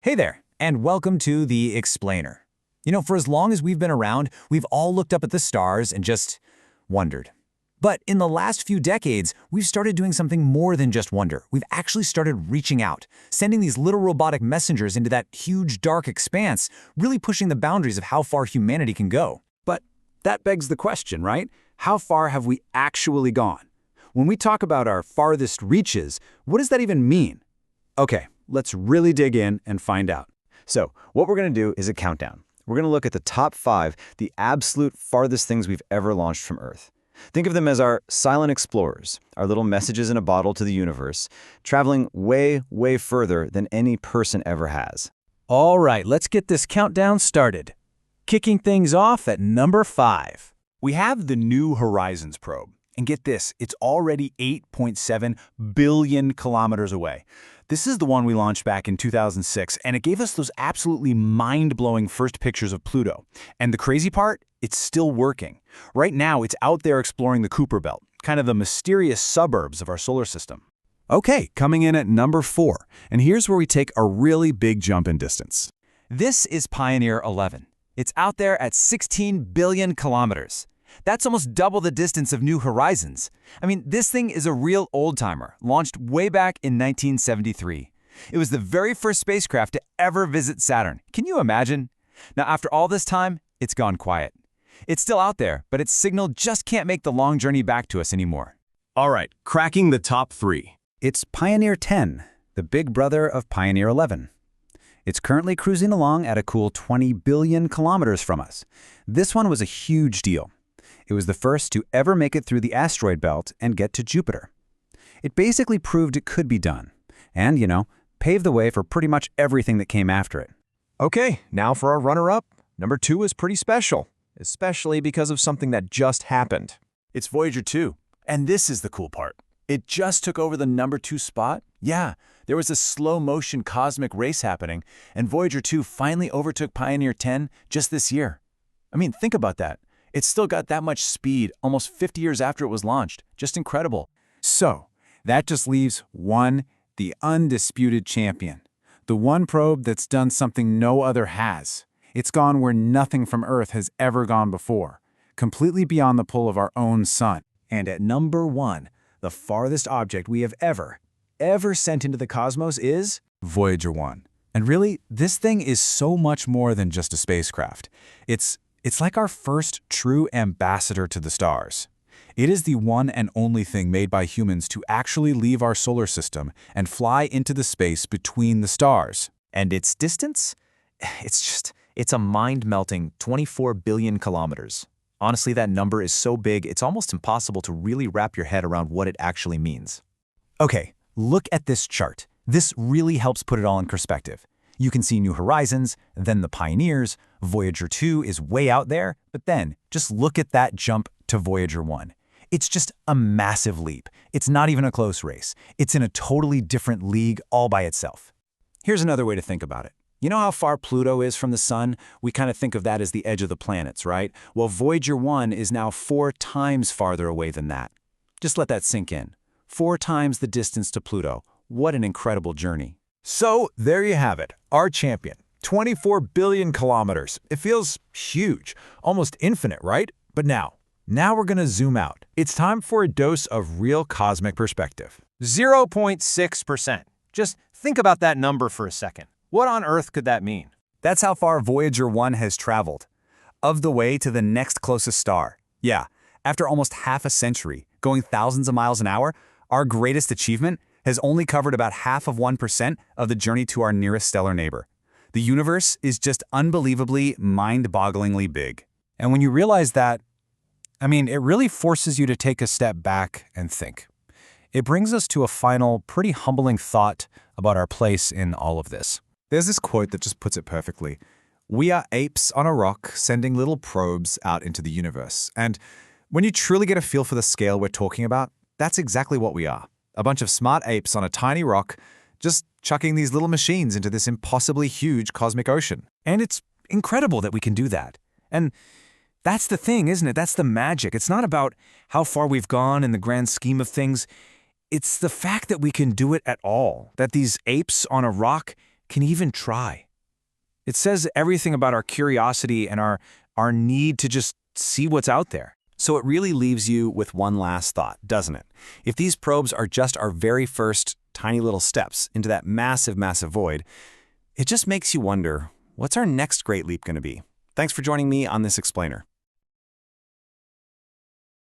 Hey there, and welcome to The Explainer. For as long as we've been around, we've all looked up at the stars and just wondered. But in the last few decades, we've started doing something more than just wonder. We've actually started reaching out, sending these little robotic messengers into that huge dark expanse, really pushing the boundaries of how far humanity can go. But that begs the question, right? How far have we actually gone? When we talk about our farthest reaches, what does that even mean? Okay, let's really dig in and find out. So, what we're going to do is a countdown. We're going to look at the top 5, the absolute farthest things we've ever launched from Earth. Think of them as our silent explorers, our little messages in a bottle to the universe, traveling way, way further than any person ever has. All right, let's get this countdown started. Kicking things off at number 5. We have the New Horizons probe. And get this, it's already 8.7 billion kilometers away. This is the one we launched back in 2006, and it gave us those absolutely mind-blowing first pictures of Pluto. And the crazy part? It's still working. Right now, it's out there exploring the Kuiper Belt, kind of the mysterious suburbs of our solar system. Okay, coming in at number 4, and here's where we take a really big jump in distance. This is Pioneer 11. It's out there at 16 billion kilometers. That's almost double the distance of New Horizons. This thing is a real old-timer, launched way back in 1973. It was the very first spacecraft to ever visit Saturn. Can you imagine? Now, after all this time, it's gone quiet. It's still out there, but its signal just can't make the long journey back to us anymore. All right, cracking the top 3. It's Pioneer 10, the big brother of Pioneer 11. It's currently cruising along at a cool 20 billion kilometers from us. This one was a huge deal. It was the first to ever make it through the asteroid belt and get to Jupiter. It basically proved it could be done, and, paved the way for pretty much everything that came after it. Okay, now for our runner-up. Number 2 is pretty special, especially because of something that just happened. It's Voyager 2, and this is the cool part. It just took over the number 2 spot. Yeah, there was a slow-motion cosmic race happening, and Voyager 2 finally overtook Pioneer 10 just this year. Think about that. It's still got that much speed almost 50 years after it was launched. Just incredible. So, that just leaves one, the undisputed champion. The one probe that's done something no other has. It's gone where nothing from Earth has ever gone before, completely beyond the pull of our own sun. And at number 1, the farthest object we have ever sent into the cosmos is Voyager 1. And really, this thing is so much more than just a spacecraft. It's like our first true ambassador to the stars. It is the one and only thing made by humans to actually leave our solar system and fly into the space between the stars. And its distance? It's a mind-melting 24 billion kilometers. Honestly, that number is so big, it's almost impossible to really wrap your head around what it actually means. Okay, look at this chart. This really helps put it all in perspective. You can see New Horizons, then the Pioneers. Voyager 2 is way out there, but then just look at that jump to Voyager 1. It's just a massive leap. It's not even a close race. It's in a totally different league all by itself. Here's another way to think about it. You know how far Pluto is from the sun? We kind of think of that as the edge of the planets, right? Well, Voyager 1 is now 4 times farther away than that. Just let that sink in. 4 times the distance to Pluto. What an incredible journey. So, there you have it, our champion. 24 billion kilometers. It feels huge, almost infinite, right? But now we're going to zoom out. It's time for a dose of real cosmic perspective. 0.6%. Just think about that number for a second. What on earth could that mean? That's how far Voyager 1 has traveled. Of the way to the next closest star. Yeah, after almost half a century, going thousands of miles an hour, our greatest achievement has only covered about half of 1% of the journey to our nearest stellar neighbor. The universe is just unbelievably, mind-bogglingly big. And when you realize that, it really forces you to take a step back and think. It brings us to a final, pretty humbling thought about our place in all of this. There's this quote that just puts it perfectly. We are apes on a rock sending little probes out into the universe. And when you truly get a feel for the scale we're talking about, that's exactly what we are. A bunch of smart apes on a tiny rock, just chucking these little machines into this impossibly huge cosmic ocean. And it's incredible that we can do that. And that's the thing, isn't it? That's the magic. It's not about how far we've gone in the grand scheme of things. It's the fact that we can do it at all, that these apes on a rock can even try. It says everything about our curiosity and our need to just see what's out there. So it really leaves you with one last thought, doesn't it? If these probes are just our very first tiny little steps into that massive, massive void, it just makes you wonder, what's our next great leap going to be? Thanks for joining me on this explainer.